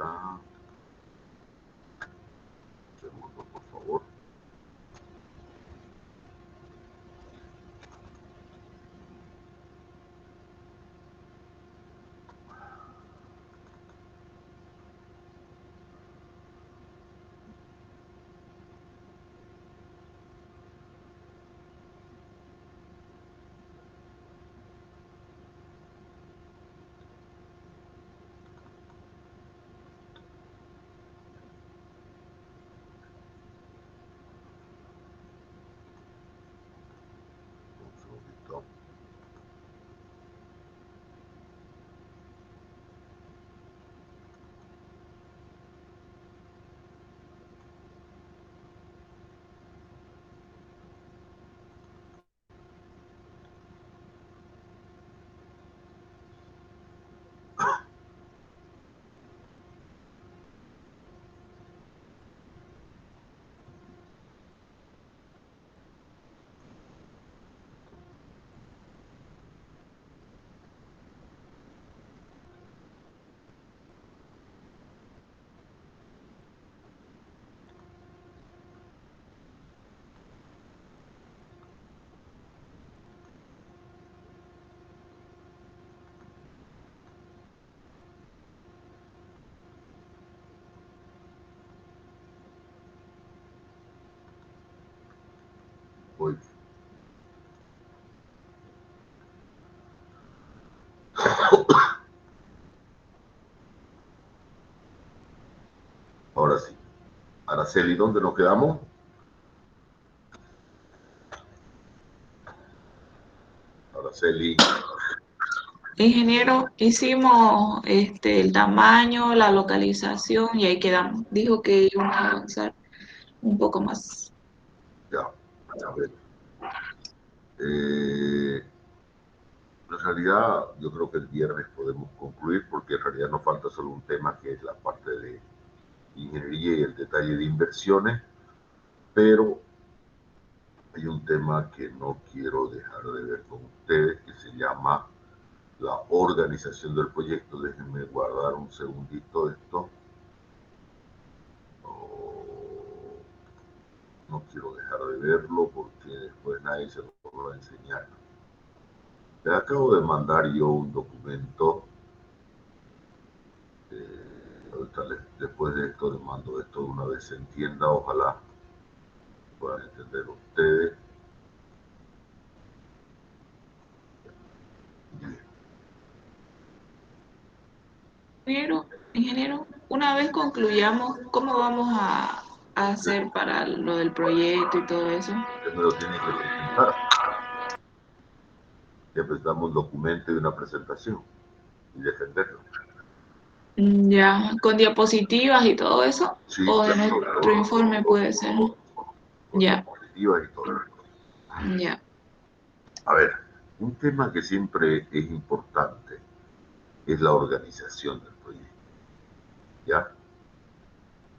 acá. Un segundo, por favor. Un segundito. Voy. Ahora sí. Araceli, ¿dónde nos quedamos? Araceli. Ingeniero, hicimos el tamaño, la localización y ahí quedamos. Dijo que íbamos a avanzar un poco más. Ya. A ver. En realidad, yo creo que el viernes podemos concluir porque en realidad nos falta solo un tema que es la parte de ingeniería y el detalle de inversiones, pero hay un tema que no quiero dejar de ver con ustedes que se llama la organización del proyecto. Déjenme guardar un segundito esto. No, no quiero dejar de verlo porque después nadie se lo va a enseñar. Les acabo de mandar yo un documento. Después de esto les mando esto de una vez se entienda. Ojalá puedan entender ustedes. Bien. Ingeniero, una vez concluyamos, ¿cómo vamos a hacer para lo del proyecto y todo eso? Usted me lo tiene que presentar. Siempre damos un documento y una presentación y defenderlo. Ya, con diapositivas y todo eso, Sí, o de claro, nuestro informe puede ser. con Ya, diapositivas y todo. ya. A ver, un tema que siempre es importante es la organización del proyecto, ¿ya?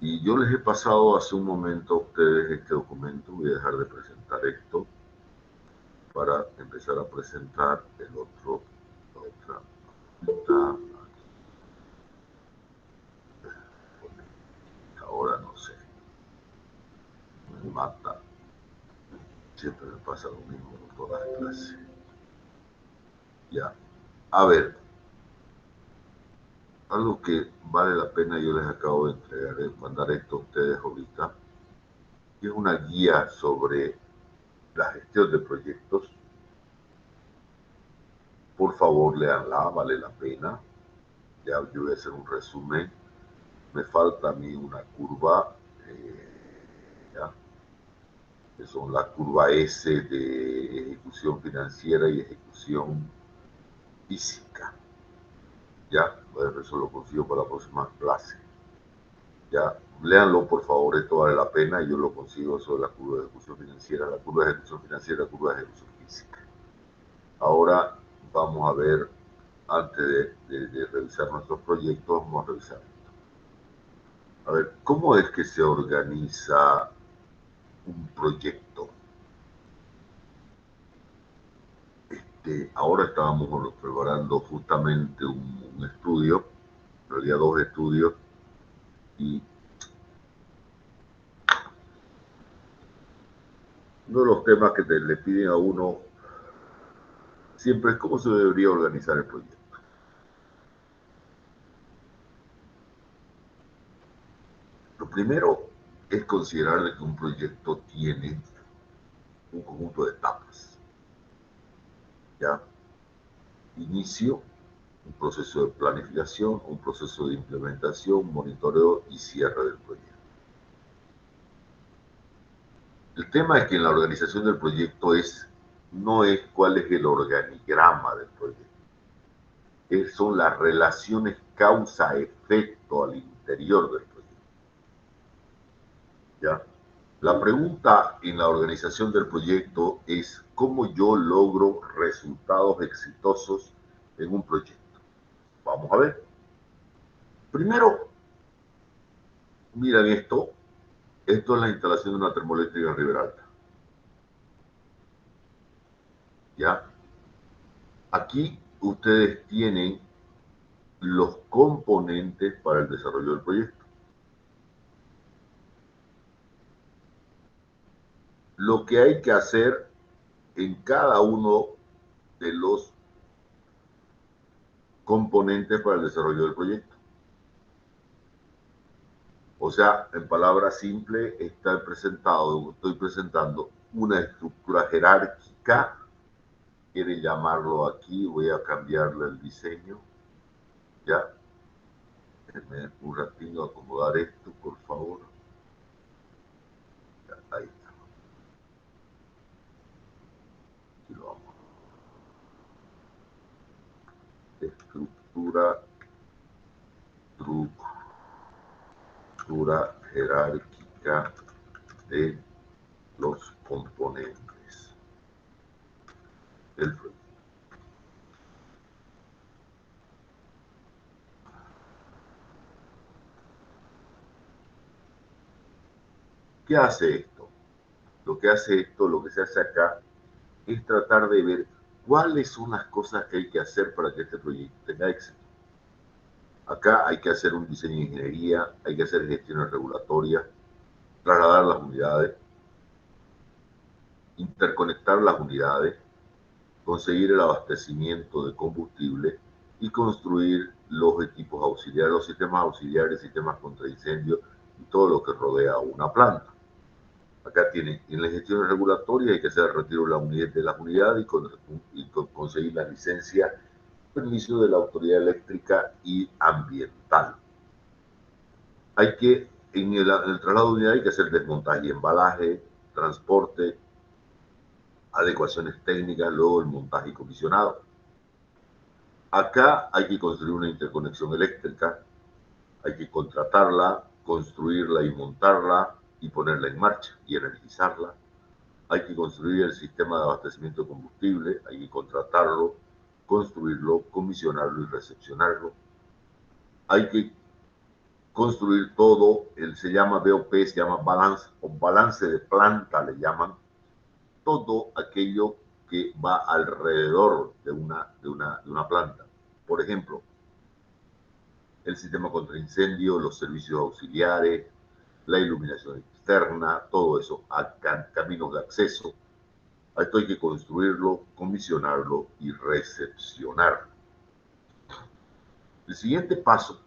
Y yo les he pasado hace un momento a ustedes este documento, voy a dejar de presentar esto para empezar a presentar el otro, la otra. Está ahora no sé, me mata, siempre me pasa lo mismo con todas las clases. Ya, a ver, algo que vale la pena, yo les acabo de entregar, mandar esto a ustedes ahorita, que es una guía sobre la gestión de proyectos. Por favor, leanla, vale la pena. Ya yo voy a hacer un resumen. Me falta a mí una curva, ¿ya? Que son la curva S de ejecución financiera y ejecución física. Ya, eso lo consigo para la próxima clase. Ya, léanlo por favor, esto vale la pena y yo lo consigo sobre la curva de ejecución financiera, la curva de ejecución financiera, la curva de ejecución física. Ahora vamos a ver, antes de revisar nuestros proyectos, vamos a revisar esto. A ver, ¿cómo es que se organiza un proyecto? Ahora estábamos preparando justamente un estudio, en realidad dos estudios, Y uno de los temas que le piden a uno siempre es cómo se debería organizar el proyecto. Lo primero es considerar que un proyecto tiene un conjunto de etapas. ¿Ya? Inicio, un proceso de planificación, un proceso de implementación, monitoreo y cierre del proyecto. El tema es que en la organización del proyecto no es cuál es el organigrama del proyecto, son las relaciones causa-efecto al interior del proyecto. ¿Ya? La pregunta en la organización del proyecto es cómo yo logro resultados exitosos en un proyecto. Vamos a ver. Primero, miren esto. Esto es la instalación de una termoeléctrica en Ribera Alta. ¿Ya? Aquí ustedes tienen los componentes para el desarrollo del proyecto. Lo que hay que hacer en cada uno de los componentes para el desarrollo del proyecto. O sea, en palabras simples, estoy presentando una estructura jerárquica. Quiere llamarlo aquí, voy a cambiarle el diseño. Ya. Déjenme un ratito acomodar esto, por favor. Ya, ahí está. Aquí lo vamos. Estructura jerárquica de los componentes del proyecto. ¿Qué hace esto? Lo que se hace acá es tratar de ver cuáles son las cosas que hay que hacer para que este proyecto tenga éxito. Acá hay que hacer un diseño de ingeniería, hay que hacer gestiones regulatorias, trasladar las unidades, interconectar las unidades, conseguir el abastecimiento de combustible y construir los equipos auxiliares, los sistemas auxiliares, sistemas contra incendios y todo lo que rodea una planta. Acá tienen, en las gestiones regulatorias hay que hacer el retiro de las unidades y conseguir la licencia, permiso de la autoridad eléctrica y ambiental. Hay que, en el traslado de unidad hay que hacer desmontaje y embalaje, transporte, adecuaciones técnicas, luego el montaje y comisionado. Acá hay que construir una interconexión eléctrica, hay que contratarla, construirla y montarla y ponerla en marcha y energizarla. Hay que construir el sistema de abastecimiento de combustible, hay que contratarlo, construirlo, comisionarlo y recepcionarlo. Hay que construir todo, se llama BOP, se llama balance de planta, le llaman, todo aquello que va alrededor de una planta. Por ejemplo, el sistema contra incendio, los servicios auxiliares, la iluminación externa, todo eso, caminos de acceso. A esto hay que construirlo, comisionarlo y recepcionarlo. El siguiente paso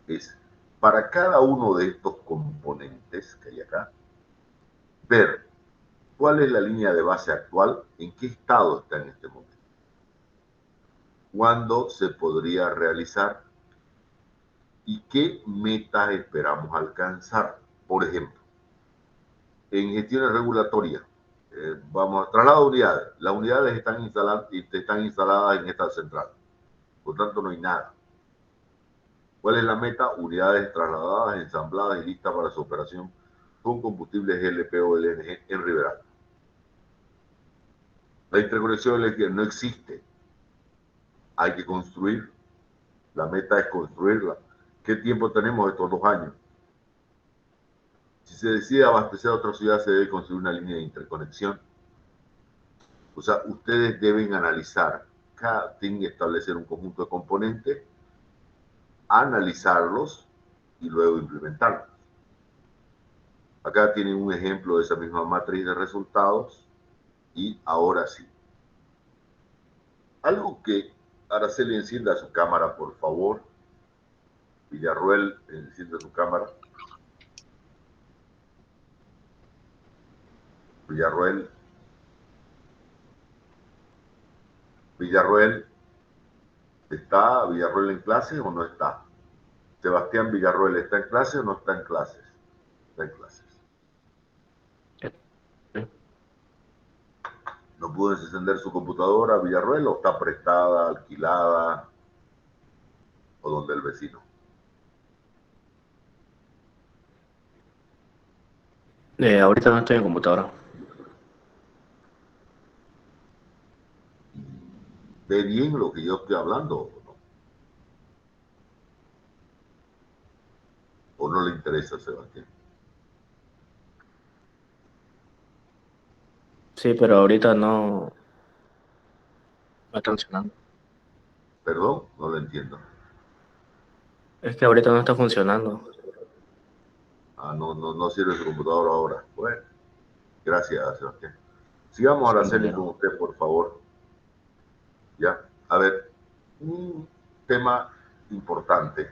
es, para cada uno de estos componentes que hay acá, ver cuál es la línea de base actual, en qué estado está en este momento, cuándo se podría realizar y qué metas esperamos alcanzar. Por ejemplo, en gestiones regulatorias, vamos a trasladar unidades. Las unidades están instaladas en esta central, por tanto no hay nada. ¿Cuál es la meta? Unidades trasladadas, ensambladas y listas para su operación con combustibles GLP o LNG en Ribera Alta. La interconexión eléctrica no existe. Hay que construir. La meta es construirla. ¿Qué tiempo tenemos estos 2 años? Si se decide abastecer a otra ciudad, se debe construir una línea de interconexión. O sea, ustedes deben analizar, tienen que establecer un conjunto de componentes, analizarlos y luego implementarlos. Acá tienen un ejemplo de esa misma matriz de resultados y ahora sí. Algo que Araceli encienda su cámara, por favor. Villarroel, enciende su cámara. Villarroel. Villarroel. ¿Está Villarroel en clase o no está? Sebastián Villarroel, ¿está en clase o no está en clases? Está en clases. ¿No pudo encender su computadora Villarroel o está prestada, alquilada o donde el vecino? Ahorita no estoy en computadora. ¿Ve bien lo que yo estoy hablando o no? ¿O no le interesa, Sebastián? Sí, pero ahorita no está funcionando. Perdón, no lo entiendo. Es que ahorita no está funcionando. Ah, no sirve su computadora ahora. Bueno, gracias, Sebastián. Sigamos, Sí, Araceli, con ingeniero. usted, por favor. Ya, a ver, un tema importante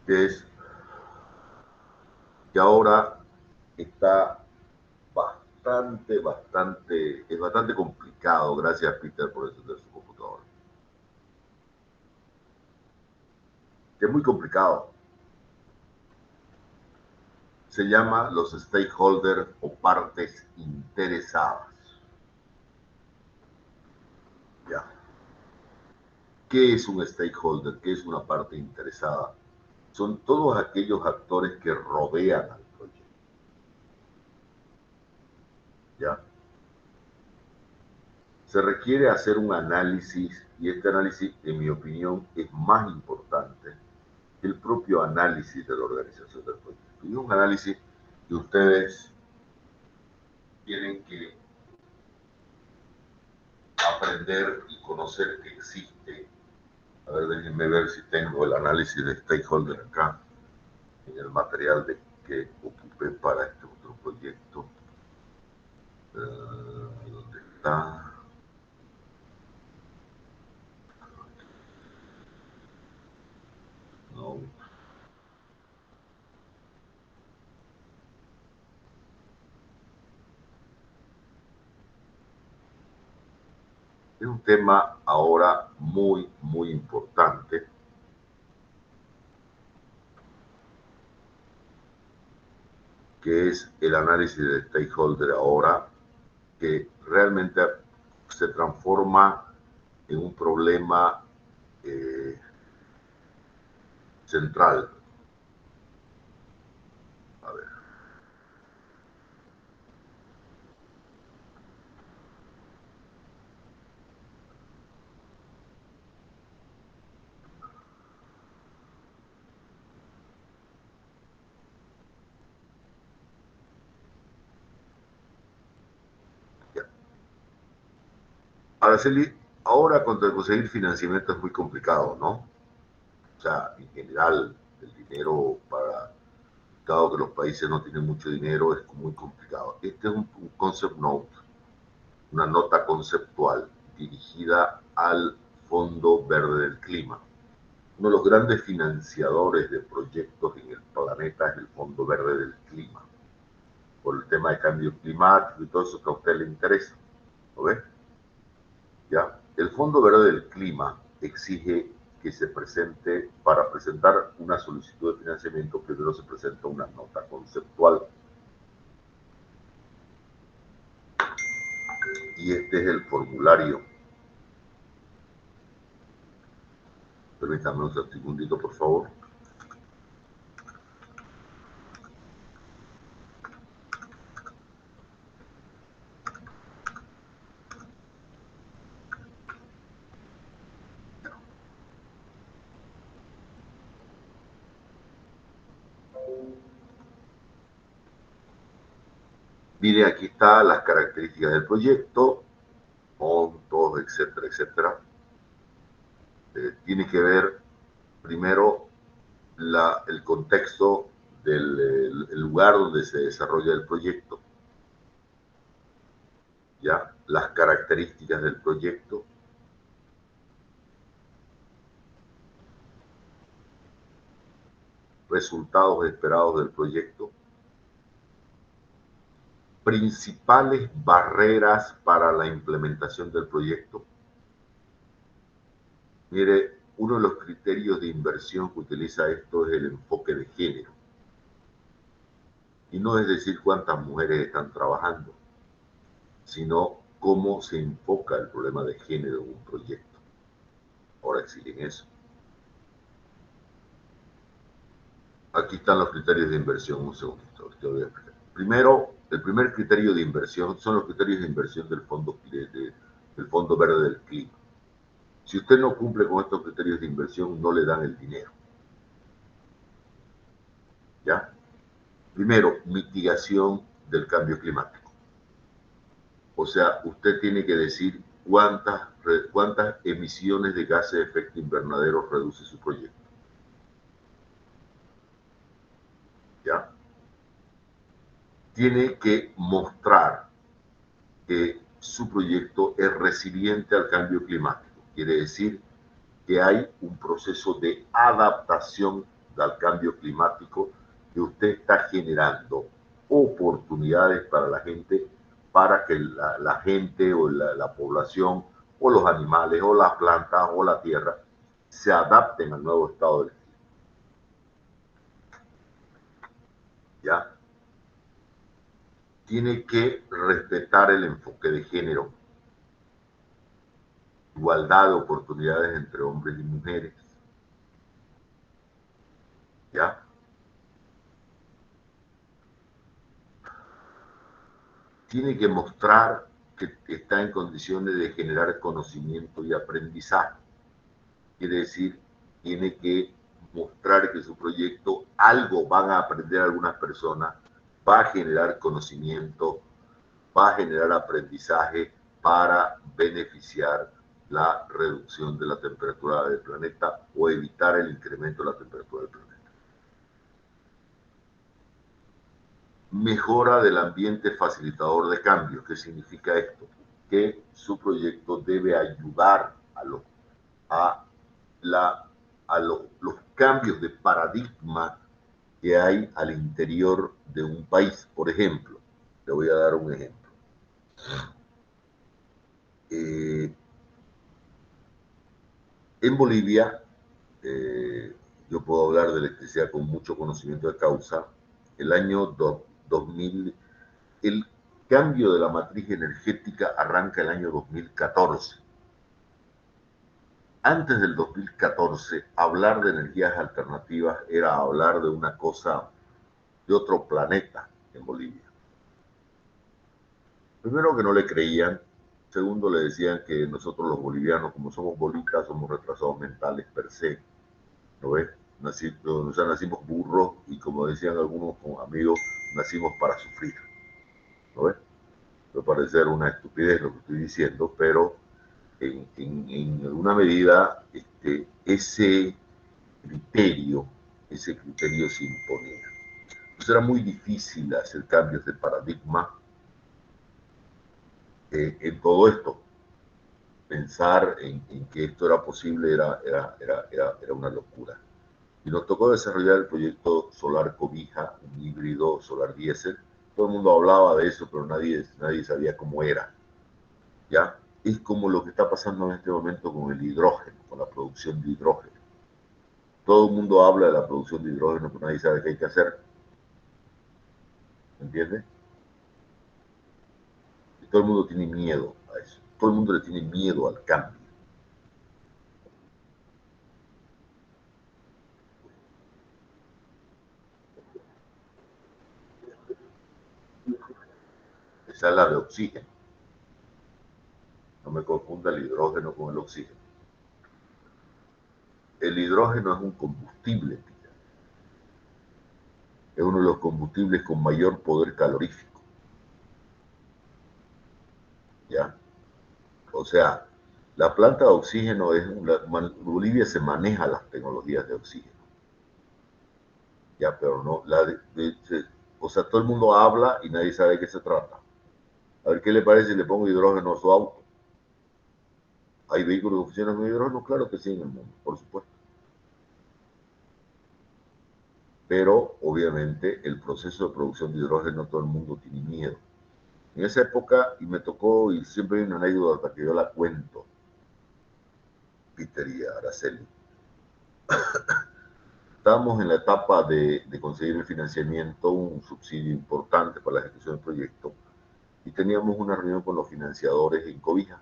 que es que ahora está es bastante complicado. Gracias, Peter, por encender su computadora. Que es muy complicado. Se llama los stakeholders o partes interesadas. Ya. ¿Qué es un stakeholder? ¿Qué es una parte interesada? Son todos aquellos actores que rodean al proyecto. ¿Ya? Se requiere hacer un análisis y este análisis, en mi opinión, es más importante que el propio análisis de la organización del proyecto. Y un análisis que ustedes tienen que aprender y conocer que existe. A ver, déjenme ver si tengo el análisis de stakeholder acá en el material que ocupé para este otro proyecto. ¿Dónde está? No. Es un tema ahora muy importante, que es el análisis de stakeholder ahora, que realmente se transforma en un problema central. A ver. Ya. Araceli, ahora conseguir financiamiento es muy complicado, ¿no? O sea, en general, el dinero para, dado que los países no tienen mucho dinero, es muy complicado. Este es un concept note, una nota conceptual dirigida al Fondo Verde del Clima. Uno de los grandes financiadores de proyectos en el planeta es el Fondo Verde del Clima, por el tema de cambio climático y todo eso que a usted le interesa. ¿Lo ve? ¿Ya? El Fondo Verde del Clima exige que se presente, para presentar una solicitud de financiamiento, primero se presenta una nota conceptual. Y este es el formulario. Permítame un segundito, por favor. Mire, aquí están las características del proyecto, montos, etcétera, etcétera. tiene que ver primero el contexto del el lugar donde se desarrolla el proyecto, ¿ya? Las características del proyecto, resultados esperados del proyecto, principales barreras para la implementación del proyecto. Mire, uno de los criterios de inversión que utiliza esto es el enfoque de género. Y no es decir cuántas mujeres están trabajando, sino cómo se enfoca el problema de género en un proyecto. Ahora exigen eso. Aquí están los criterios de inversión, un segundito, te voy a explicar. Primero, el primer criterio de inversión son los criterios de inversión del Fondo Verde del Clima. Si usted no cumple con estos criterios de inversión, no le dan el dinero. ¿Ya? Primero, mitigación del cambio climático. O sea, usted tiene que decir cuántas emisiones de gases de efecto invernadero reduce su proyecto. ¿Ya? Tiene que mostrar que su proyecto es resiliente al cambio climático. Quiere decir que hay un proceso de adaptación al cambio climático, que usted está generando oportunidades para la gente, para que la gente o la población o los animales o las plantas o la tierra se adapten al nuevo estado del clima. ¿Ya? Tiene que respetar el enfoque de género, igualdad de oportunidades entre hombres y mujeres. ¿Ya? Tiene que mostrar que está en condiciones de generar conocimiento y aprendizaje. Quiere decir, tiene que mostrar que su proyecto algo van a aprender algunas personas, va a generar conocimiento, va a generar aprendizaje para beneficiar la reducción de la temperatura del planeta o evitar el incremento de la temperatura del planeta. Mejora del ambiente facilitador de cambio. ¿Qué significa esto? Que su proyecto debe ayudar a los cambios de paradigma que hay al interior de un país. Por ejemplo, le voy a dar un ejemplo. En Bolivia, yo puedo hablar de electricidad con mucho conocimiento de causa. El año 2000, el cambio de la matriz energética arranca el año 2014. Antes del 2014, hablar de energías alternativas era hablar de una cosa, de otro planeta en Bolivia. Primero, que no le creían. Segundo, le decían que nosotros los bolivianos, como somos bolitas, somos retrasados mentales per se. ¿No ves? Nacimos burros y, como decían algunos amigos, nacimos para sufrir. ¿No ves? Puede parecer una estupidez lo que estoy diciendo, pero en alguna medida ese criterio se imponía. Entonces era muy difícil hacer cambios de paradigma en todo esto. Pensar en que esto era posible era una locura. Y nos tocó desarrollar el proyecto Solar Cobija, un híbrido solar diésel. Todo el mundo hablaba de eso, pero nadie sabía cómo era. ¿Ya? Es como lo que está pasando en este momento con el hidrógeno, con la producción de hidrógeno. Todo el mundo habla de la producción de hidrógeno, pero nadie sabe qué hay que hacer. ¿Entiendes? Y todo el mundo tiene miedo a eso. Todo el mundo le tiene miedo al cambio. Esa es la de oxígeno. No me confunda el hidrógeno con el oxígeno. El hidrógeno es un combustible, tía. Es uno de los combustibles con mayor poder calorífico. ¿Ya? O sea, La planta de oxígeno Bolivia se maneja las tecnologías de oxígeno. Ya, pero no, o sea, todo el mundo habla y nadie sabe de qué se trata. A ver qué le parece si le pongo hidrógeno a su auto. ¿Hay vehículos que funcionan con hidrógeno? Claro que sí en el mundo, por supuesto. Pero obviamente el proceso de producción de hidrógeno todo el mundo tiene miedo. En esa época, y me tocó, y siempre hay una anécdota que yo la cuento, Peter y Araceli. Estábamos en la etapa de conseguir el financiamiento, un subsidio importante para la ejecución del proyecto, y teníamos una reunión con los financiadores en Cobija.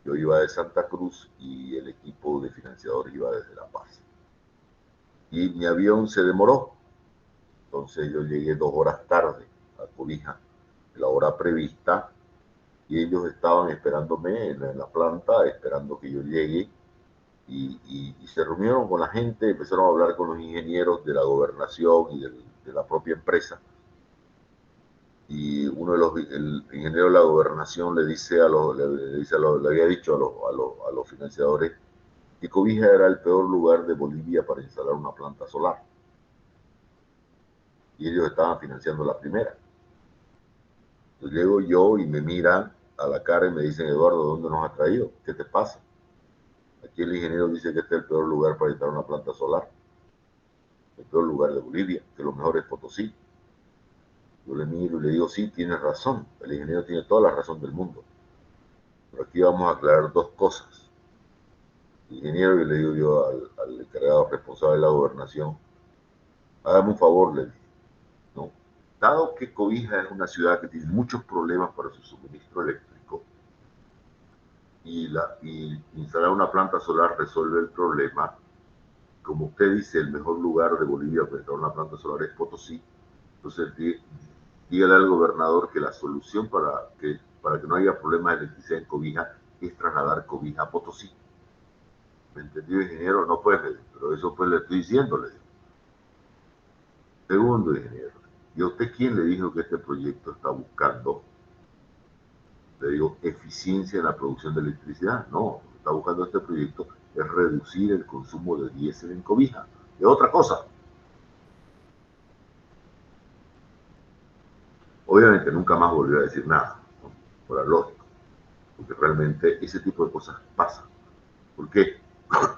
Yo iba de Santa Cruz y el equipo de financiadores iba desde La Paz. Y mi avión se demoró, entonces yo llegué 2 horas tarde a Cobija, la hora prevista, y ellos estaban esperándome en la planta, esperando que yo llegue, y se reunieron con la gente, empezaron a hablar con los ingenieros de la gobernación y de la propia empresa, y el ingeniero de la gobernación le había dicho a los financiadores que Cobija era el peor lugar de Bolivia para instalar una planta solar, y ellos estaban financiando la primera. Entonces llego yo y me miran a la cara y me dicen: Eduardo, ¿dónde nos has traído? ¿Qué te pasa? Aquí el ingeniero dice que este es el peor lugar para instalar una planta solar, el peor lugar de Bolivia, que lo mejor es Potosí. Yo le miro y le digo: sí, tienes razón, el ingeniero tiene toda la razón del mundo, pero aquí vamos a aclarar 2 cosas. El ingeniero, y le digo yo al encargado responsable de la gobernación: hágame un favor, le digo, ¿no? Dado que Cobija es una ciudad que tiene muchos problemas para su suministro eléctrico, y instalar una planta solar resuelve el problema, como usted dice, el mejor lugar de Bolivia para instalar una planta solar es Potosí. Entonces, dígale al gobernador que la solución para que no haya problemas de electricidad en Cobija es trasladar Cobija a Potosí. ¿Me entendió, ingeniero? No puede, pero eso pues le estoy diciendo, le digo. Segundo, ingeniero, ¿y a usted quién le dijo que este proyecto está buscando, le digo, eficiencia en la producción de electricidad? No, lo que está buscando este proyecto es reducir el consumo de diésel en Cobija. Es otra cosa. Obviamente nunca más volvió a decir nada, ¿no? Por la lógica, porque realmente ese tipo de cosas pasan. ¿Por qué?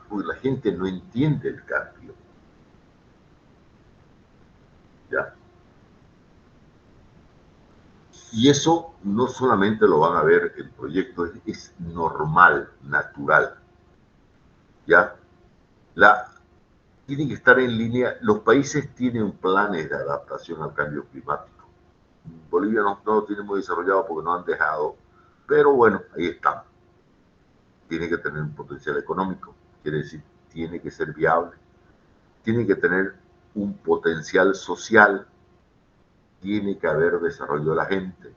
Porque la gente no entiende el cambio. ¿Ya? Y eso no solamente lo van a ver, el proyecto es normal, natural. ¿Ya? Tiene que estar en línea. Los países tienen planes de adaptación al cambio climático. Bolivia no lo tiene muy desarrollado porque no han dejado, pero bueno, ahí están. Tiene que tener un potencial económico, quiere decir, tiene que ser viable, tiene que tener un potencial social, tiene que haber desarrollo de la gente,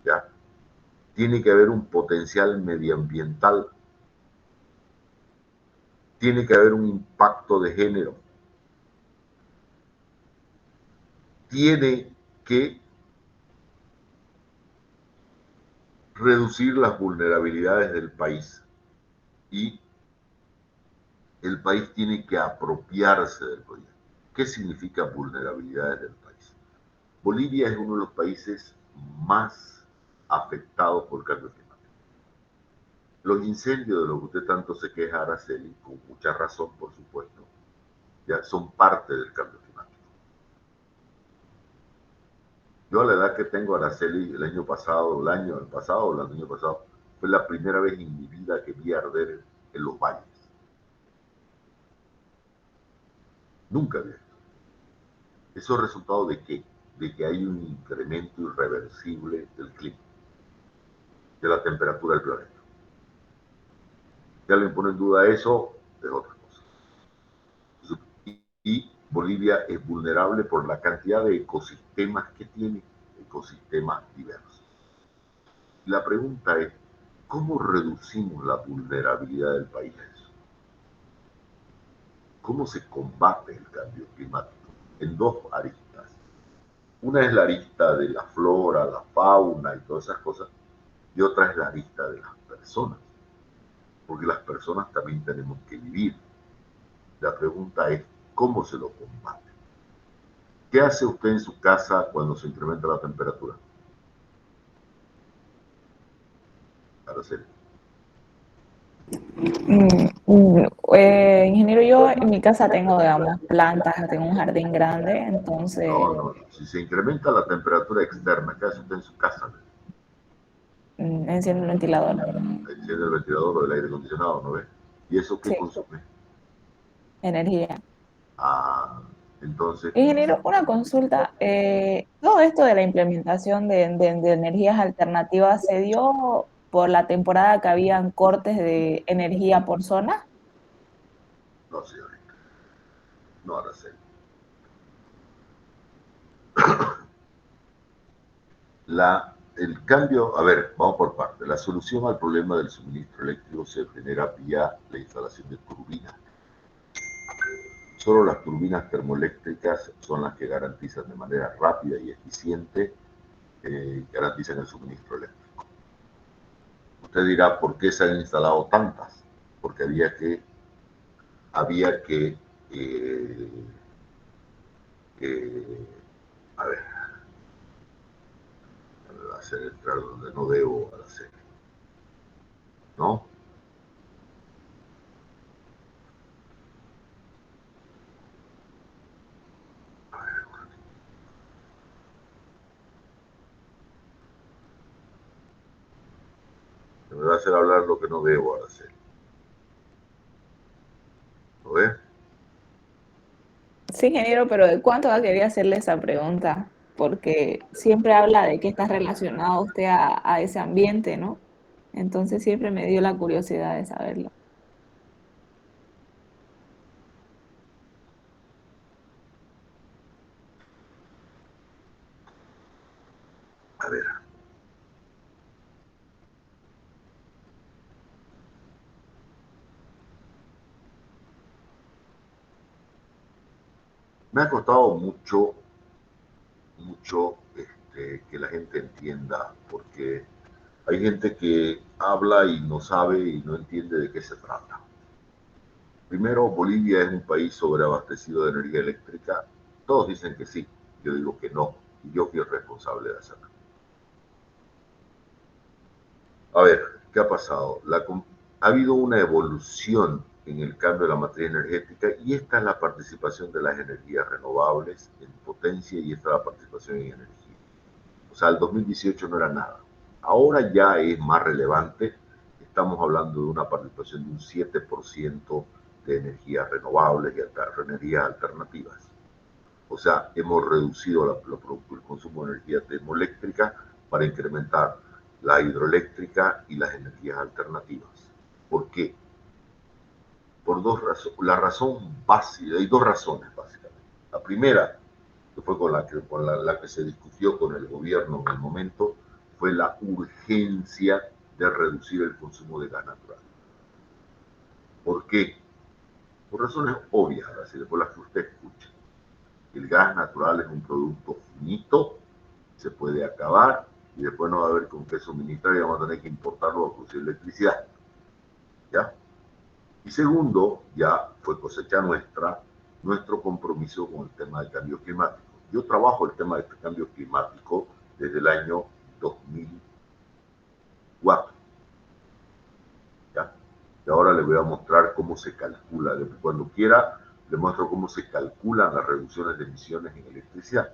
¿ya? Tiene que haber un potencial medioambiental, tiene que haber un impacto de género, tiene que reducir las vulnerabilidades del país, y el país tiene que apropiarse del proyecto. ¿Qué significa vulnerabilidades del país? Bolivia es uno de los países más afectados por el cambio climático. Los incendios de los que usted tanto se queja, Araceli, con mucha razón, por supuesto, ya son parte del cambio climático. Yo, a la edad que tengo, Araceli, el año pasado, fue la primera vez en mi vida que vi arder en los valles. Nunca vi esto. ¿Eso es resultado de qué? De que hay un incremento irreversible del clima, de la temperatura del planeta. Si alguien pone en duda eso, es otra cosa. Y Bolivia es vulnerable por la cantidad de ecosistemas que tiene, ecosistemas diversos. Y la pregunta es: ¿cómo reducimos la vulnerabilidad del país a eso? ¿Cómo se combate el cambio climático? En 2 aristas. Una es la arista de la flora, la fauna y todas esas cosas, y otra es la arista de las personas. porque las personas también tenemos que vivir. La pregunta es, ¿cómo se lo combate? ¿Qué hace usted en su casa cuando se incrementa la temperatura? Araceli. Ingeniero, yo en mi casa tengo, digamos, plantas, tengo un jardín grande, entonces No. Si se incrementa la temperatura externa, ¿qué hace usted en su casa? enciendo el ventilador. Enciende el ventilador o el aire acondicionado, ¿no ve? ¿Y eso qué Sí, consume? energía. Ah, entonces, Ingeniero, una consulta. Todo esto de la implementación de energías alternativas se dio por la temporada que habían cortes de energía por zona. no, señorita, no, Araceli. El cambio, a ver, vamos por partes. La solución al problema del suministro eléctrico se genera vía la instalación de turbinas. Solo las turbinas termoeléctricas son las que garantizan de manera rápida y eficiente, garantizan el suministro eléctrico. Usted dirá, ¿por qué se han instalado tantas? Porque había que a ver, me va a hacer entrar donde no debo hacer, ¿no? Me va a hacer hablar lo que no debo hacer. ¿Lo ves? Sí, ingeniero, pero ¿de cuánto quería hacerle esa pregunta? Porque siempre habla de que está relacionado usted a ese ambiente, ¿no? Entonces siempre me dio la curiosidad de saberlo. A ver, me ha costado mucho que la gente entienda, porque hay gente que habla y no sabe y no entiende de qué se trata. Primero, Bolivia es un país sobreabastecido de energía eléctrica. Todos dicen que sí, yo digo que no, y yo fui el responsable de hacerlo. A ver, ¿qué ha pasado? Ha habido una evolución en el cambio de la matriz energética y esta es la participación de las energías renovables en potencia y esta es la participación en energía. O sea, el 2018 no era nada. Ahora ya es más relevante. Estamos hablando de una participación de un 7% de energías renovables y energías alternativas. O sea, hemos reducido el consumo de energía termoeléctrica para incrementar la hidroeléctrica y las energías alternativas. ¿Por qué? Por dos razones. La razón básica, hay dos razones básicamente. La primera, que fue con la que se discutió con el gobierno en el momento, fue la urgencia de reducir el consumo de gas natural. ¿Por qué? Por razones obvias, así por las que usted escucha. El gas natural es un producto finito, se puede acabar y después no va a haber con qué suministrar y vamos a tener que importarlo a producir electricidad. ¿Ya? Y segundo, ya fue cosecha nuestro compromiso con el tema del cambio climático. Yo trabajo el tema del cambio climático desde el año 2004. ¿Ya? Y ahora le voy a mostrar cómo se calcula. Cuando quiera, le muestro cómo se calculan las reducciones de emisiones en electricidad.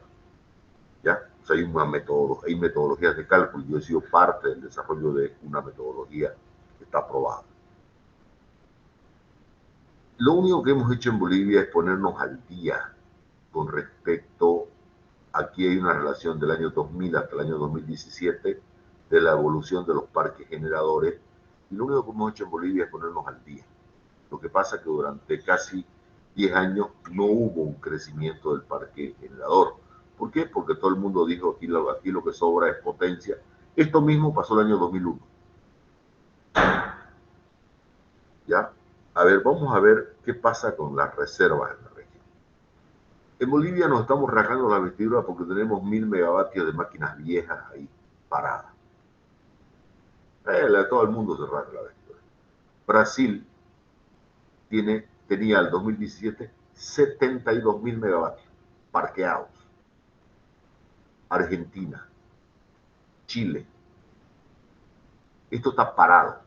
¿Ya? O sea, hay metodologías de cálculo. Yo he sido parte del desarrollo de una metodología que está aprobada. Lo único que hemos hecho en Bolivia es ponernos al día con respecto, aquí hay una relación del año 2000 hasta el año 2017 de la evolución de los parques generadores y lo único que hemos hecho en Bolivia es ponernos al día. Lo que pasa es que durante casi 10 años no hubo un crecimiento del parque generador. ¿Por qué? Porque todo el mundo dijo aquí lo que sobra es potencia. Esto mismo pasó el año 2001. ¿Ya? A ver, vamos a ver qué pasa con las reservas en la región. En Bolivia nos estamos rasgando la vestidura porque tenemos 1000 megavatios de máquinas viejas ahí paradas. Todo el mundo se rasga la vestidura. Brasil tenía el 2017 72.000 megavatios parqueados. Argentina, Chile. Esto está parado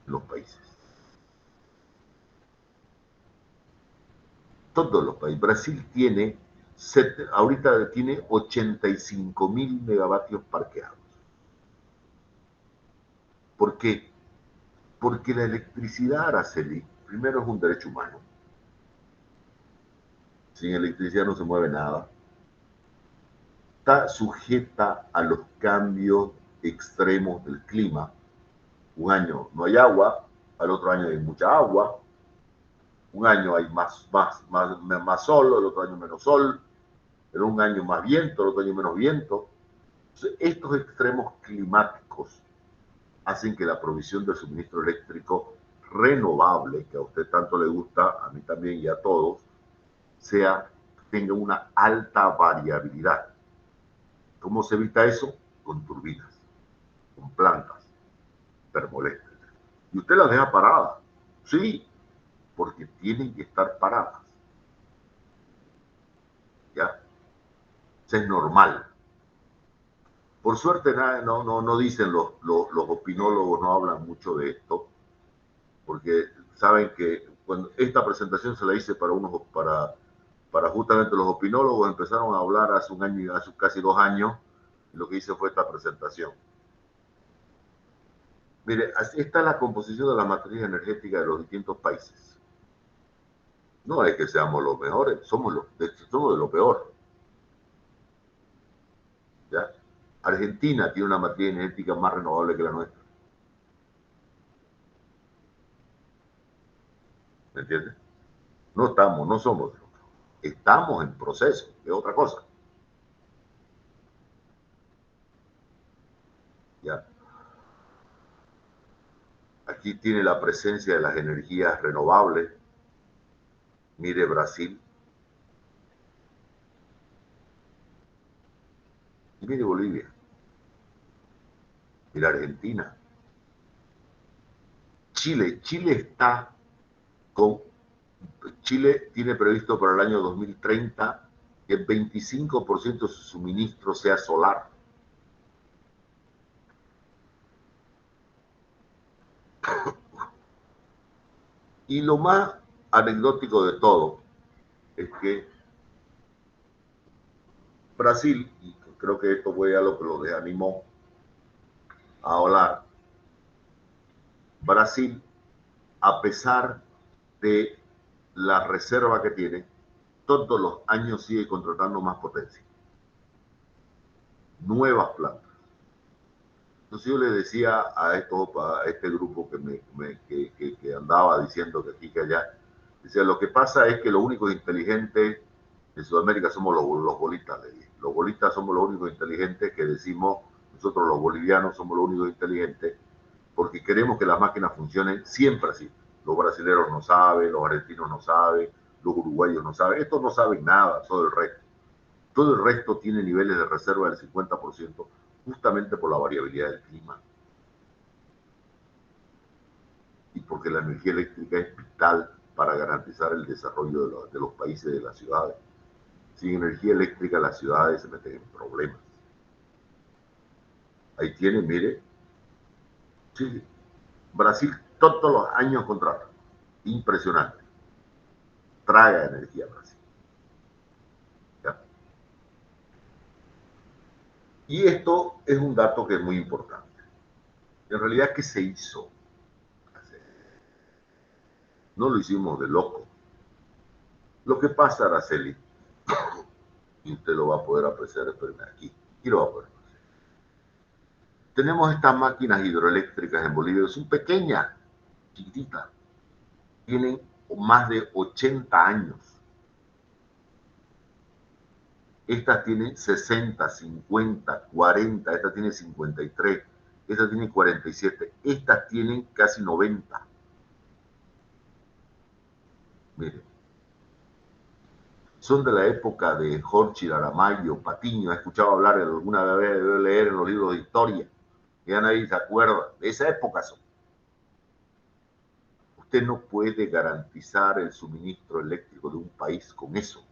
en los países. Todos los países. Brasil ahorita tiene 85.000 megavatios parqueados. ¿Por qué? Porque la electricidad, Araceli, primero es un derecho humano. Sin electricidad no se mueve nada. Está sujeta a los cambios extremos del clima. Un año no hay agua, al otro año hay mucha agua. Un año hay más sol, el otro año menos sol. En un año más viento, el otro año menos viento. Entonces, estos extremos climáticos hacen que la provisión del suministro eléctrico renovable, que a usted tanto le gusta, a mí también y a todos, tenga una alta variabilidad. ¿Cómo se evita eso? Con turbinas, con plantas termoeléctricas. Y usted las deja paradas. Sí, porque tienen que estar paradas. ¿Ya? Eso es normal. Por suerte no dicen los opinólogos, no hablan mucho de esto, porque saben que cuando esta presentación se la hice para justamente los opinólogos, empezaron a hablar hace un año, hace casi 2 años, y lo que hice fue esta presentación. Mire, así está la composición de la matriz energética de los distintos países. No es que seamos los mejores, somos de lo peor. ¿Ya? Argentina tiene una matriz energética más renovable que la nuestra. ¿Me entiendes? No somos. Estamos en proceso, es otra cosa. ¿Ya? Aquí tiene la presencia de las energías renovables. Mire Brasil. Y mire Bolivia. Mire Argentina. Chile tiene previsto para el año 2030 que el 25% de su suministro sea solar. Y lo más anecdótico de todo es que Brasil, y creo que esto fue a lo que lo desanimó a hablar, Brasil, a pesar de la reserva que tiene, todos los años sigue contratando más potencia. Nuevas plantas. Entonces yo le decía a este grupo que andaba diciendo que aquí, que allá, decía, lo que pasa es que lo único inteligente de Sudamérica somos los bolistas. Los bolistas somos los únicos inteligentes que decimos, nosotros los bolivianos somos los únicos inteligentes, porque queremos que las máquinas funcionen siempre así. Los brasileños no saben, los argentinos no saben, los uruguayos no saben, estos no saben nada, todo el resto. Todo el resto tiene niveles de reserva del 50%, justamente por la variabilidad del clima. Y porque la energía eléctrica es vital para garantizar el desarrollo de los países y de las ciudades. Sin energía eléctrica las ciudades se meten en problemas. Ahí tienen, mire, sí, Brasil todos los años contrata. Impresionante. Traga energía Brasil. ¿Ya? Y esto es un dato que es muy importante. En realidad, ¿qué se hizo? No lo hicimos de loco. Lo que pasa, Araceli, y usted lo va a poder apreciar, espérame aquí lo va a poder apreciar. Tenemos estas máquinas hidroeléctricas en Bolivia, son pequeñas, chiquititas, tienen más de 80 años. Estas tienen 60, 50, 40, esta tiene 53, esta tiene 47, estas tienen casi 90. Miren, son de la época de Jorge Aramayo, Patiño, he escuchado hablar, alguna vez debe leer en los libros de historia, ya nadie se acuerda, de esa época son. Usted no puede garantizar el suministro eléctrico de un país con eso.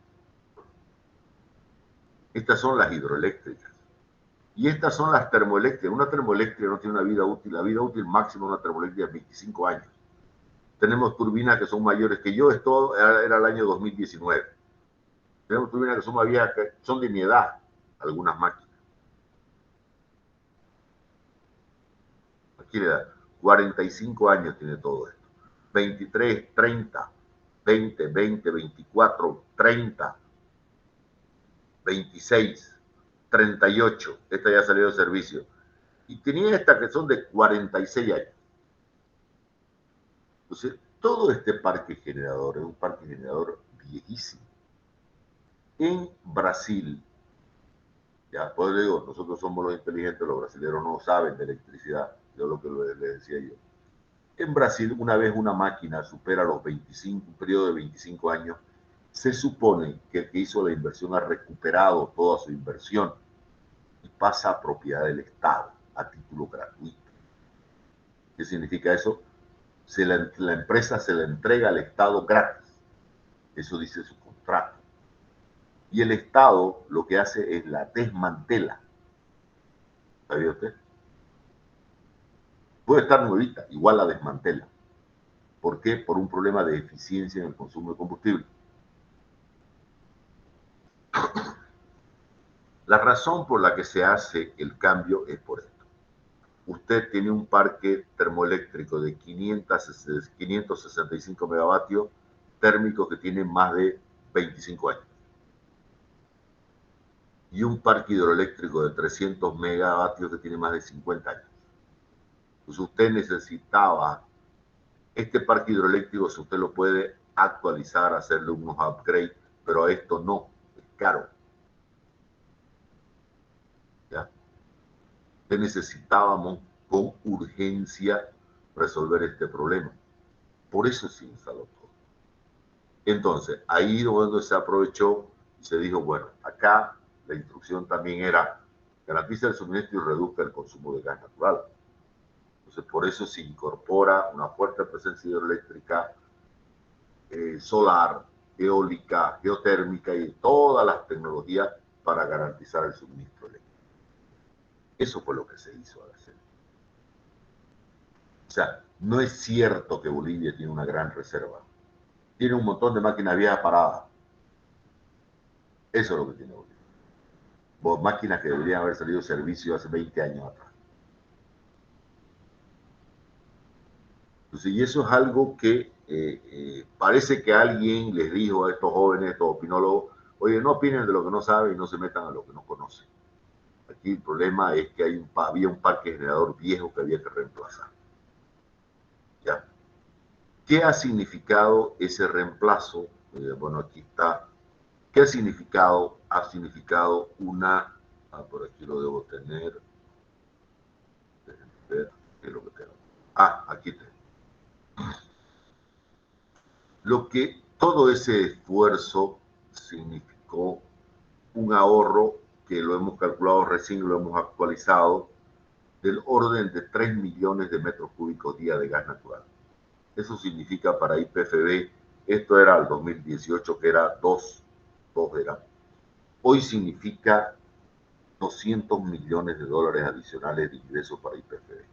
Estas son las hidroeléctricas. Y estas son las termoeléctricas. Una termoeléctrica no tiene una vida útil. La vida útil máxima de una termoeléctrica es 25 años. Tenemos turbinas que son mayores que yo. Esto era el año 2019. Tenemos turbinas que son más viejas, que son de mi edad, algunas máquinas. Aquí le da 45 años tiene todo esto. 23, 30, 20, 20, 24, 30, 26, 38. Esta ya salió de servicio. Y tenía estas que son de 46 años. Entonces, todo este parque generador es un parque generador viejísimo. En Brasil, ya, pues le digo, nosotros somos los inteligentes, los brasileños no saben de electricidad, yo lo que les decía yo. En Brasil, una vez una máquina supera los 25, un periodo de 25 años, se supone que el que hizo la inversión ha recuperado toda su inversión y pasa a propiedad del Estado a título gratuito. ¿Qué significa eso? La empresa se la entrega al Estado gratis. Eso dice su contrato. Y el Estado lo que hace es la desmantela. ¿Sabía usted? Puede estar nuevita, igual la desmantela. ¿Por qué? Por un problema de eficiencia en el consumo de combustible. La razón por la que se hace el cambio es por esto. Usted tiene un parque termoeléctrico de 565 megavatios térmicos que tiene más de 25 años. Y un parque hidroeléctrico de 300 megavatios que tiene más de 50 años. Pues usted necesitaba este parque hidroeléctrico, si usted lo puede actualizar, hacerle unos upgrades, pero a esto no, es caro. ¿Ya? Necesitábamos con urgencia resolver este problema. Por eso se instaló todo. Entonces, ahí donde se aprovechó y se dijo, bueno, acá la instrucción también era garantiza el suministro y reduzca el consumo de gas natural. Entonces, por eso se incorpora una fuerte presencia hidroeléctrica, solar, eólica, geotérmica y todas las tecnologías para garantizar el suministro eléctrico. Eso fue lo que se hizo al hacer. O sea, no es cierto que Bolivia tiene una gran reserva. Tiene un montón de máquinas viejas paradas. Eso es lo que tiene Bolivia. Máquinas que deberían haber salido de servicio hace 20 años atrás. Entonces, y eso es algo que parece que alguien les dijo a estos jóvenes, estos opinólogos, oye, no opinen de lo que no saben y no se metan a lo que no conocen. Aquí el problema es que había un parque generador viejo que había que reemplazar. ¿Ya? ¿Qué ha significado ese reemplazo? Bueno, aquí está. ¿Qué ha significado? Ha significado una... por aquí lo debo tener. Déjenme ver qué es lo que tengo. Aquí tengo. Lo que todo ese esfuerzo significó un ahorro que lo hemos calculado recién, lo hemos actualizado, del orden de 3 millones de metros cúbicos día de gas natural. Eso significa para IPFB, esto era el 2018 que era 2 era. Hoy significa 200 millones de dólares adicionales de ingresos para IPFB,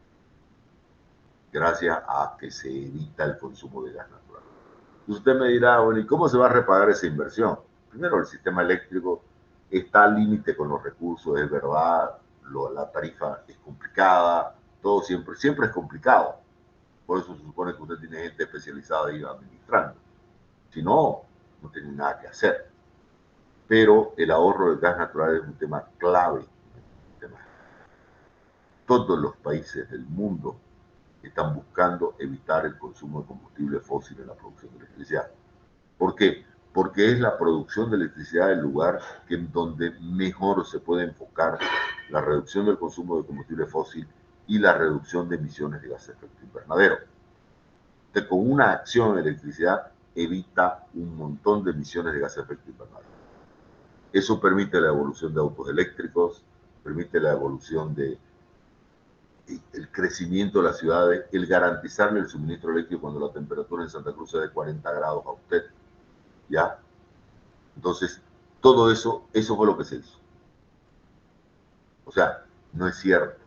gracias a que se evita el consumo de gas natural. Usted me dirá, bueno, ¿y cómo se va a repagar esa inversión? Primero, el sistema eléctrico está al límite con los recursos, es verdad, la tarifa es complicada, todo siempre es complicado. Por eso se supone que usted tiene gente especializada ahí administrando. Si no, no tiene nada que hacer. Pero el ahorro del gas natural es un tema clave. Todos los países del mundo están buscando evitar el consumo de combustible fósil en la producción de electricidad. ¿Por qué? Porque es la producción de electricidad el lugar donde mejor se puede enfocar la reducción del consumo de combustible fósil y la reducción de emisiones de gases de efecto invernadero. Entonces, con una acción en electricidad evita un montón de emisiones de gases de efecto invernadero. Eso permite la evolución de autos eléctricos, permite la evolución de el crecimiento de las ciudades, el garantizarle el suministro eléctrico cuando la temperatura en Santa Cruz es de 40 grados a usted, ¿ya? Entonces, todo eso fue lo que se hizo. O sea, no es cierto,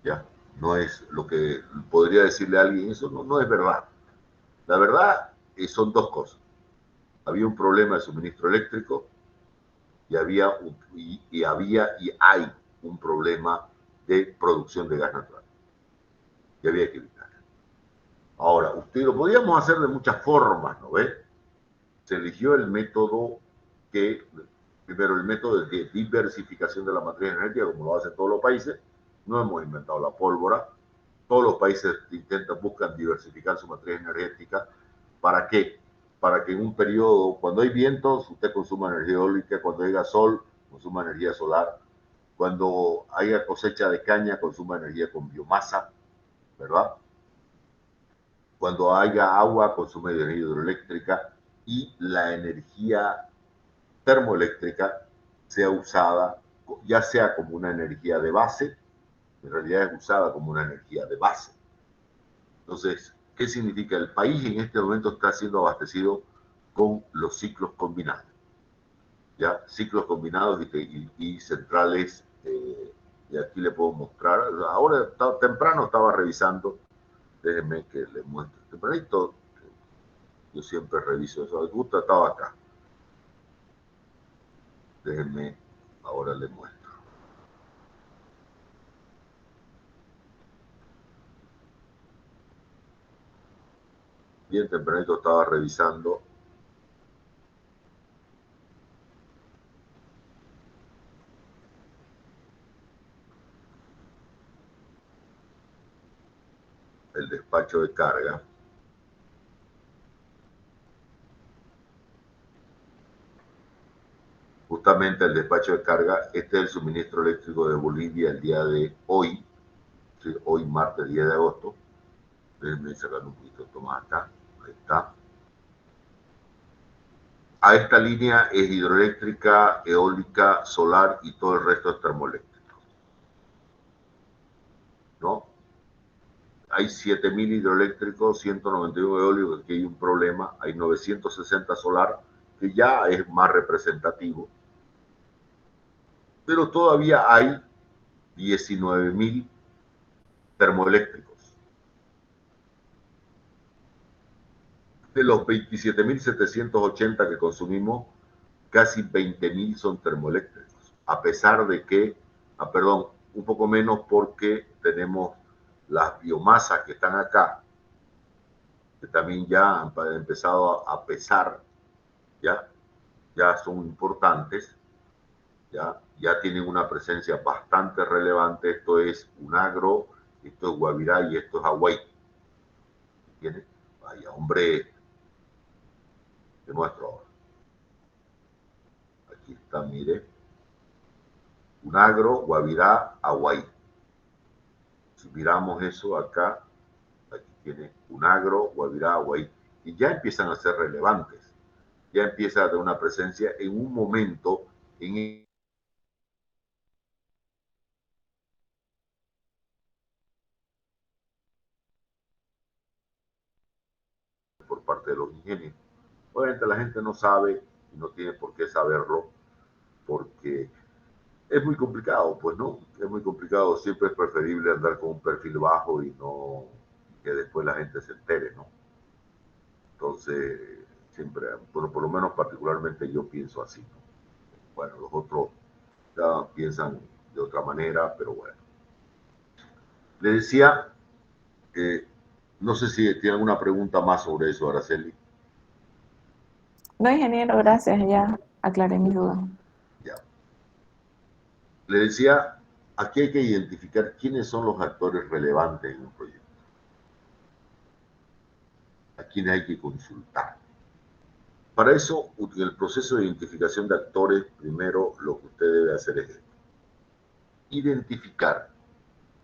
¿ya? No es lo que podría decirle a alguien, eso no es verdad. La verdad son dos cosas. Había un problema de suministro eléctrico y hay un problema de producción de gas natural. Y había que evitar. Ahora, lo podíamos hacer de muchas formas, ¿no ve? Se eligió el método primero el método de diversificación de la matriz energética, como lo hacen todos los países. No hemos inventado la pólvora. Todos los países buscan diversificar su matriz energética. ¿Para qué? Para que en un periodo, cuando hay vientos, usted consuma energía eólica, cuando haya sol, consuma energía solar, cuando haya cosecha de caña, consuma energía con biomasa, ¿verdad? Cuando haya agua, consume energía hidroeléctrica y la energía termoeléctrica sea usada ya sea como una energía de base, en realidad es usada como una energía de base. Entonces, ¿qué significa? El país en este momento está siendo abastecido con los ciclos combinados, ¿ya? Ciclos combinados y centrales, y aquí le puedo mostrar, ahora temprano estaba revisando, déjenme que le muestre, tempranito, yo siempre reviso eso, justo estaba acá, déjenme, ahora le muestro. Bien tempranito estaba revisando el despacho de carga. Justamente el despacho de carga, este es el suministro eléctrico de Bolivia el día de hoy, ¿sí? Hoy martes 10 de agosto. Déjenme sacar un poquito más acá, ahí está. A esta línea es hidroeléctrica, eólica, solar y todo el resto es termoeléctrico, ¿no? Hay 7.000 hidroeléctricos, 191 eólicos, aquí hay un problema, hay 960 solar, que ya es más representativo, pero todavía hay 19.000 termoeléctricos. De los 27.780 que consumimos, casi 20.000 son termoeléctricos, a pesar de que, perdón, un poco menos porque tenemos las biomasas que están acá, que también ya han empezado a pesar, ya son importantes, ya tienen una presencia bastante relevante. Esto es Unagro, esto es Guavirá y esto es Hawái. ¿Entiendes? Vaya, hombre, te muestro ahora. Aquí está, mire. Unagro, Guavirá, Hawái. Si miramos eso acá, aquí tiene Unagro, Guavirá, Hawái. Y ya empiezan a ser relevantes. Ya empieza a tener una presencia en un momento en por parte de los ingenieros. Obviamente la gente no sabe y no tiene por qué saberlo porque es muy complicado, pues no, es muy complicado. Siempre es preferible andar con un perfil bajo y no que después la gente se entere, ¿no? Entonces, siempre, bueno, por lo menos particularmente yo pienso así, ¿no? Bueno, los otros ya piensan de otra manera, pero bueno. Le decía, no sé si tiene alguna pregunta más sobre eso, Araceli. No, ingeniero, gracias, ya aclaré mis dudas. Ya. Le decía, aquí hay que identificar quiénes son los actores relevantes en un proyecto. A quienes hay que consultar. Para eso, en el proceso de identificación de actores, primero lo que usted debe hacer es esto. Identificar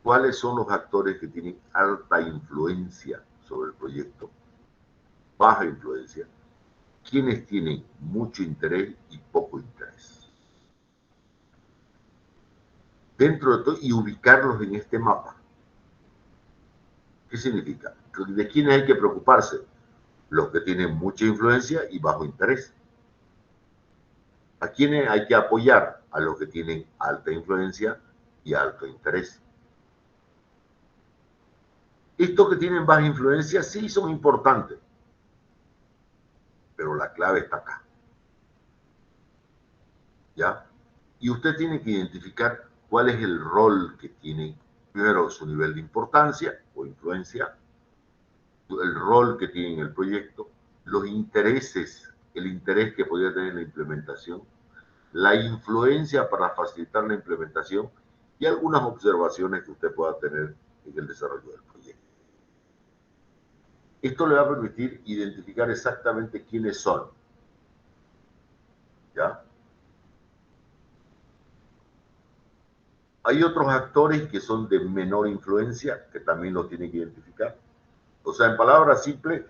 cuáles son los actores que tienen alta influencia sobre el proyecto, baja influencia, quienes tienen mucho interés y poco interés. dentro de todo y ubicarlos en este mapa. ¿Qué significa? ¿De quiénes hay que preocuparse? Los que tienen mucha influencia y bajo interés. ¿A quiénes hay que apoyar? A los que tienen alta influencia y alto interés. Estos que tienen baja influencia sí son importantes, pero la clave está acá. ¿Ya? Y usted tiene que identificar cuál es el rol que tiene, primero su nivel de importancia o influencia, el rol que tiene en el proyecto, los intereses, el interés que podría tener en la implementación, la influencia para facilitar la implementación y algunas observaciones que usted pueda tener en el desarrollo del proyecto. Esto le va a permitir identificar exactamente quiénes son. ¿Ya? Hay otros actores que son de menor influencia, que también lo tiene que identificar. O sea, en palabras simples,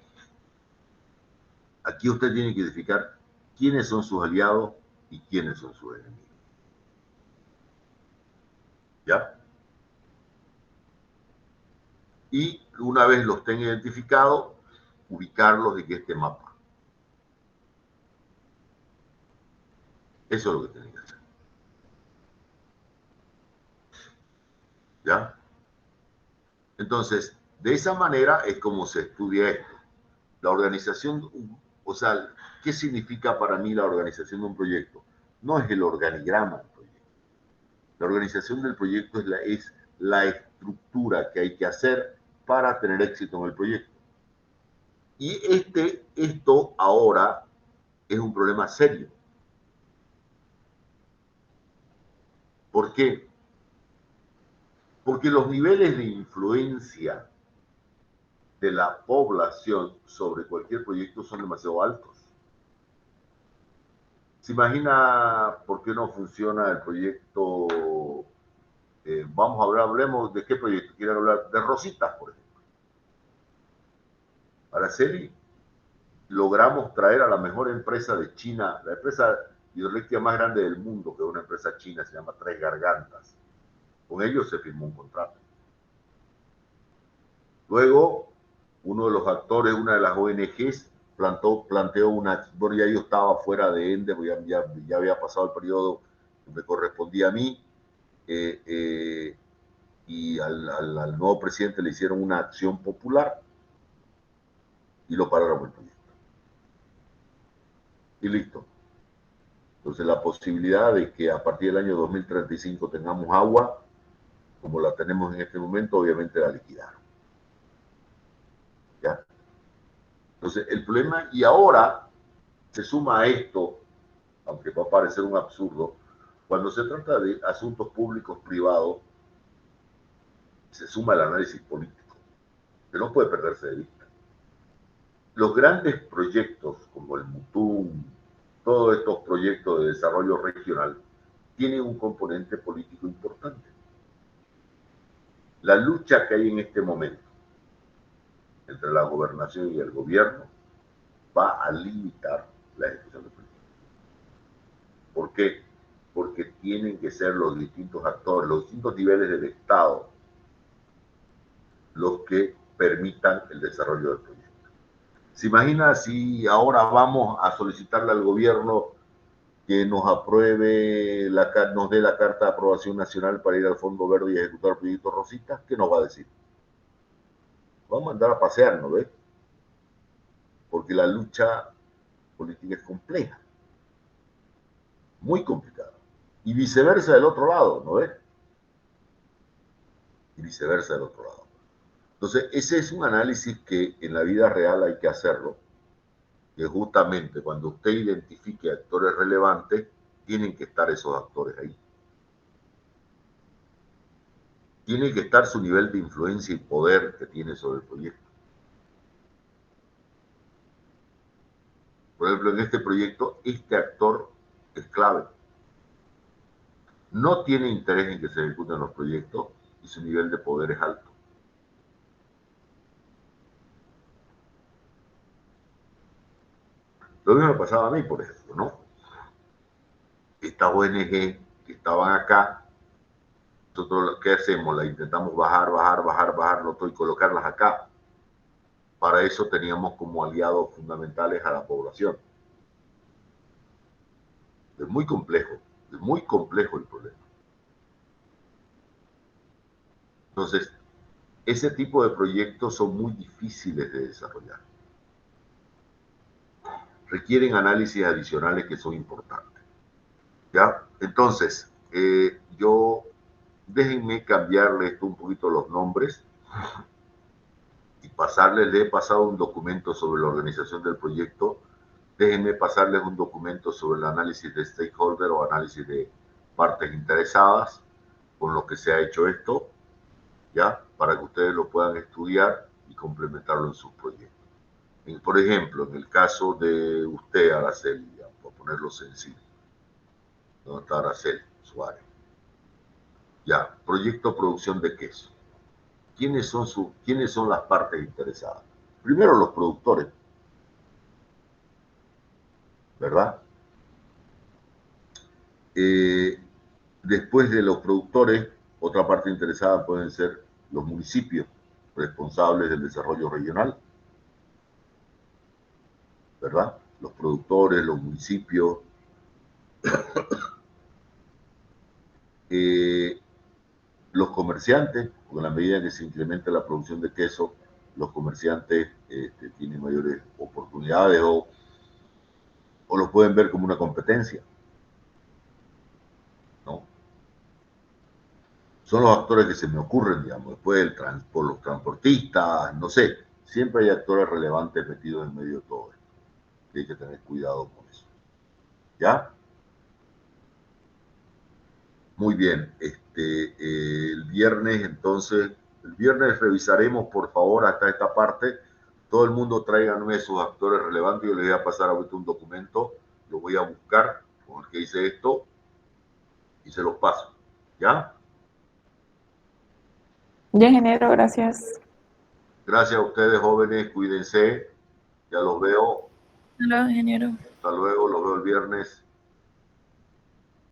aquí usted tiene que identificar quiénes son sus aliados y quiénes son sus enemigos. ¿Ya? Y una vez los tenga identificados, ubicarlos en este mapa. Eso es lo que tienen que hacer. ¿Ya? Entonces, de esa manera es como se estudia esto. La organización, o sea, ¿qué significa para mí la organización de un proyecto? No es el organigrama del proyecto. La organización del proyecto es la estructura que hay que hacer para tener éxito en el proyecto. Y esto ahora es un problema serio. ¿Por qué? Porque los niveles de influencia de la población sobre cualquier proyecto son demasiado altos. ¿Se imagina por qué no funciona el proyecto? Vamos a hablar, hablemos de qué proyecto. Quieren hablar de Rositas, por ejemplo. Araceli, logramos traer a la mejor empresa de China, la empresa hidroeléctrica más grande del mundo, que es una empresa china, se llama Tres Gargantas. Con ellos se firmó un contrato. Luego, uno de los actores, una de las ONGs, planteó una, bueno, ya yo estaba fuera de ENDE, ya había pasado el periodo que me correspondía a mí, y al nuevo presidente le hicieron una acción popular y lo pararon el proyecto. Y listo. Entonces la posibilidad de que a partir del año 2035 tengamos agua, como la tenemos en este momento, obviamente la liquidaron. ¿Ya? Entonces el problema, y ahora se suma a esto, aunque va a parecer un absurdo, cuando se trata de asuntos públicos privados, se suma el análisis político, que no puede perderse de vista. Los grandes proyectos como el Mutum, todos estos proyectos de desarrollo regional, tienen un componente político importante. La lucha que hay en este momento entre la gobernación y el gobierno va a limitar la ejecución del proyecto. ¿Por qué? Porque tienen que ser los distintos actores, los distintos niveles del Estado, los que permitan el desarrollo del proyecto. ¿Se imagina si ahora vamos a solicitarle al gobierno que nos apruebe, nos dé la carta de aprobación nacional para ir al Fondo Verde y ejecutar el proyecto Rositas? ¿Qué nos va a decir? Vamos a andar a pasear, ¿no ves? Porque la lucha política es compleja, muy complicada. Y viceversa del otro lado, ¿no ves? Y viceversa del otro lado. Entonces, ese es un análisis que en la vida real hay que hacerlo, que justamente cuando usted identifique actores relevantes, tienen que estar esos actores ahí. Tiene que estar su nivel de influencia y poder que tiene sobre el proyecto. Por ejemplo, en este proyecto, este actor es clave. No tiene interés en que se ejecuten los proyectos y su nivel de poder es alto. Lo mismo me pasaba a mí, por ejemplo, ¿no? Estas ONG que estaban acá Nosotros, ¿qué hacemos? La intentamos bajar, y colocarlas acá. Para eso teníamos como aliados fundamentales a la población. Es muy complejo el problema. Entonces, ese tipo de proyectos son muy difíciles de desarrollar. Requieren análisis adicionales que son importantes. ¿Ya? Entonces, déjenme cambiarle esto un poquito los nombres y le he pasado un documento sobre la organización del proyecto. Déjenme pasarles un documento sobre el análisis de stakeholder o análisis de partes interesadas con lo que se ha hecho esto, ¿ya? Para que ustedes lo puedan estudiar y complementarlo en sus proyectos. Por ejemplo, en el caso de usted, Araceli, por ponerlo sencillo. ¿Dónde está Araceli Suárez? Ya, proyecto producción de queso. ¿Quiénes son las partes interesadas? Primero los productores, ¿verdad? Después de los productores, otra parte interesada pueden ser los municipios responsables del desarrollo regional, ¿verdad? Los productores, los municipios. Los comerciantes, porque en la medida que se incrementa la producción de queso, los comerciantes tienen mayores oportunidades o los pueden ver como una competencia, ¿no? Son los actores que se me ocurren, digamos, después por los transportistas, no sé, siempre hay actores relevantes metidos en medio de todo esto. Hay que tener cuidado con eso. ¿Ya? Muy bien. El viernes, entonces, el viernes revisaremos, por favor, hasta esta parte. Todo el mundo tráiganme sus actores relevantes. Yo les voy a pasar ahorita un documento, lo voy a buscar con el que hice esto y se los paso. ¿Ya? Ya, ingeniero, gracias. Gracias a ustedes, jóvenes. Cuídense. Ya los veo. Hola, ingeniero. Hasta luego. Los veo el viernes.